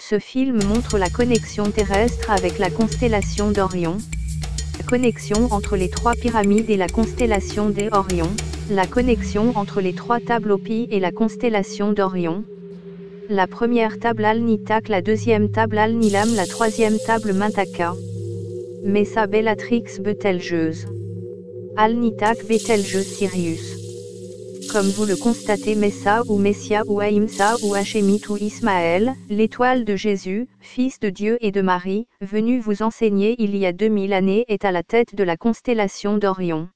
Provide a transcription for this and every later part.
Ce film montre la connexion terrestre avec la constellation d'Orion, la connexion entre les trois pyramides et la constellation des Orion, la connexion entre les trois tables Opi et la constellation d'Orion. La première table Al-Nitak, la deuxième table Al-Nilam, la troisième table Mintaka. Messa Bellatrix Betelgeuse. Al-Nitak Betelgeuse Sirius. Comme vous le constatez, Messa ou Messia ou Ahimsa ou Hachémit ou Ismaël, l'étoile de Jésus, fils de Dieu et de Marie, venu vous enseigner il y a 2000 années, est à la tête de la constellation d'Orion.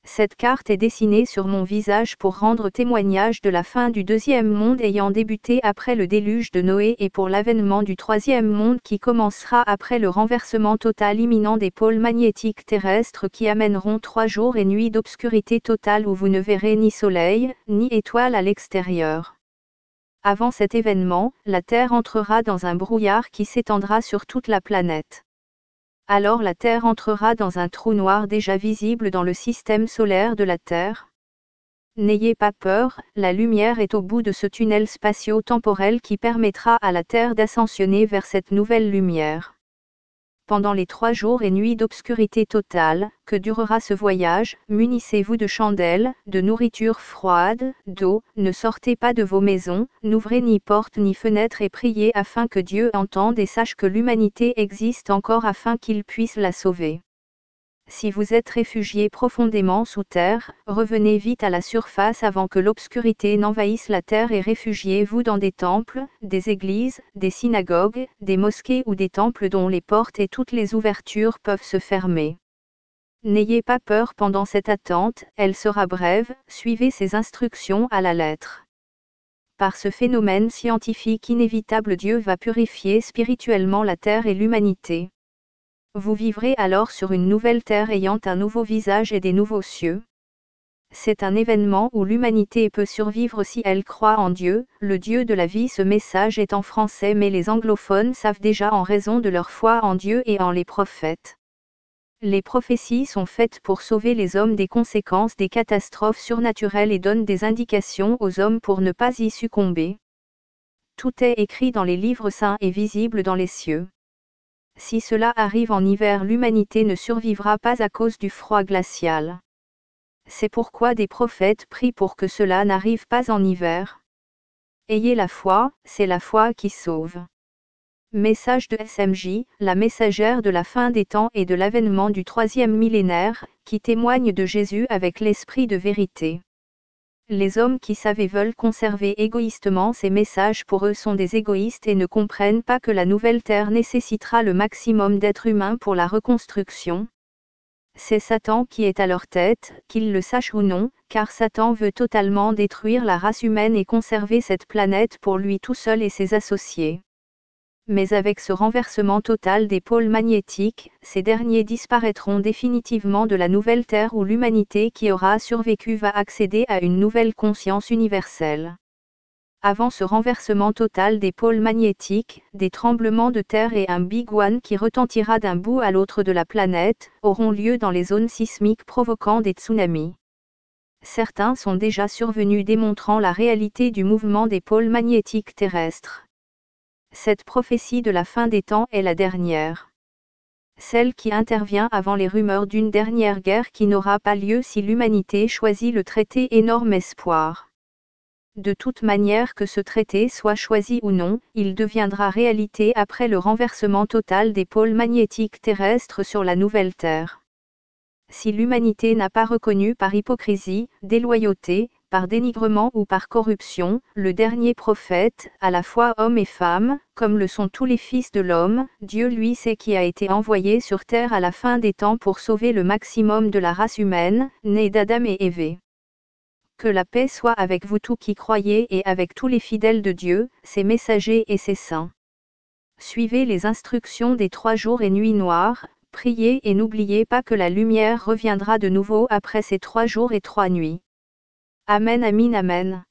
Cette carte est dessinée sur mon visage pour rendre témoignage de la fin du deuxième monde ayant débuté après le déluge de Noé et pour l'avènement du troisième monde qui commencera après le renversement total imminent des pôles magnétiques terrestres qui amèneront 3 jours et nuits d'obscurité totale où vous ne verrez ni soleil, ni étoile à l'extérieur. Avant cet événement, la Terre entrera dans un brouillard qui s'étendra sur toute la planète. Alors la Terre entrera dans un trou noir déjà visible dans le système solaire de la Terre. N'ayez pas peur, la lumière est au bout de ce tunnel spatio-temporel qui permettra à la Terre d'ascensionner vers cette nouvelle lumière. Pendant les 3 jours et nuits d'obscurité totale, que durera ce voyage, munissez-vous de chandelles, de nourriture froide, d'eau, ne sortez pas de vos maisons, n'ouvrez ni porte ni fenêtre et priez afin que Dieu entende et sache que l'humanité existe encore afin qu'il puisse la sauver. Si vous êtes réfugié profondément sous terre, revenez vite à la surface avant que l'obscurité n'envahisse la terre et réfugiez-vous dans des temples, des églises, des synagogues, des mosquées ou des temples dont les portes et toutes les ouvertures peuvent se fermer. N'ayez pas peur pendant cette attente, elle sera brève, suivez ces instructions à la lettre. Par ce phénomène scientifique inévitable, Dieu va purifier spirituellement la terre et l'humanité. Vous vivrez alors sur une nouvelle terre ayant un nouveau visage et des nouveaux cieux. C'est un événement où l'humanité peut survivre si elle croit en Dieu, le Dieu de la vie. Ce message est en français mais les anglophones savent déjà en raison de leur foi en Dieu et en les prophètes. Les prophéties sont faites pour sauver les hommes des conséquences des catastrophes surnaturelles et donnent des indications aux hommes pour ne pas y succomber. Tout est écrit dans les livres saints et visible dans les cieux. Si cela arrive en hiver, l'humanité ne survivra pas à cause du froid glacial. C'est pourquoi des prophètes prient pour que cela n'arrive pas en hiver. Ayez la foi, c'est la foi qui sauve. Message de SMJ, la messagère de la fin des temps et de l'avènement du 3e millénaire, qui témoigne de Jésus avec l'esprit de vérité. Les hommes qui savent et veulent conserver égoïstement ces messages pour eux sont des égoïstes et ne comprennent pas que la nouvelle terre nécessitera le maximum d'êtres humains pour la reconstruction. C'est Satan qui est à leur tête, qu'ils le sachent ou non, car Satan veut totalement détruire la race humaine et conserver cette planète pour lui tout seul et ses associés. Mais avec ce renversement total des pôles magnétiques, ces derniers disparaîtront définitivement de la nouvelle Terre où l'humanité qui aura survécu va accéder à une nouvelle conscience universelle. Avant ce renversement total des pôles magnétiques, des tremblements de terre et un Big One qui retentira d'un bout à l'autre de la planète, auront lieu dans les zones sismiques provoquant des tsunamis. Certains sont déjà survenus démontrant la réalité du mouvement des pôles magnétiques terrestres. Cette prophétie de la fin des temps est la dernière. Celle qui intervient avant les rumeurs d'une dernière guerre qui n'aura pas lieu si l'humanité choisit le traité Énorme Espoir. De toute manière, que ce traité soit choisi ou non, il deviendra réalité après le renversement total des pôles magnétiques terrestres sur la nouvelle Terre. Si l'humanité n'a pas reconnu par hypocrisie, déloyauté, par dénigrement ou par corruption, le dernier prophète, à la fois homme et femme, comme le sont tous les fils de l'homme, Dieu lui sait qui a été envoyé sur terre à la fin des temps pour sauver le maximum de la race humaine, née d'Adam et Ève. Que la paix soit avec vous tous qui croyez et avec tous les fidèles de Dieu, ses messagers et ses saints. Suivez les instructions des 3 jours et nuits noirs, priez et n'oubliez pas que la lumière reviendra de nouveau après ces 3 jours et 3 nuits. Amen, amin, amen.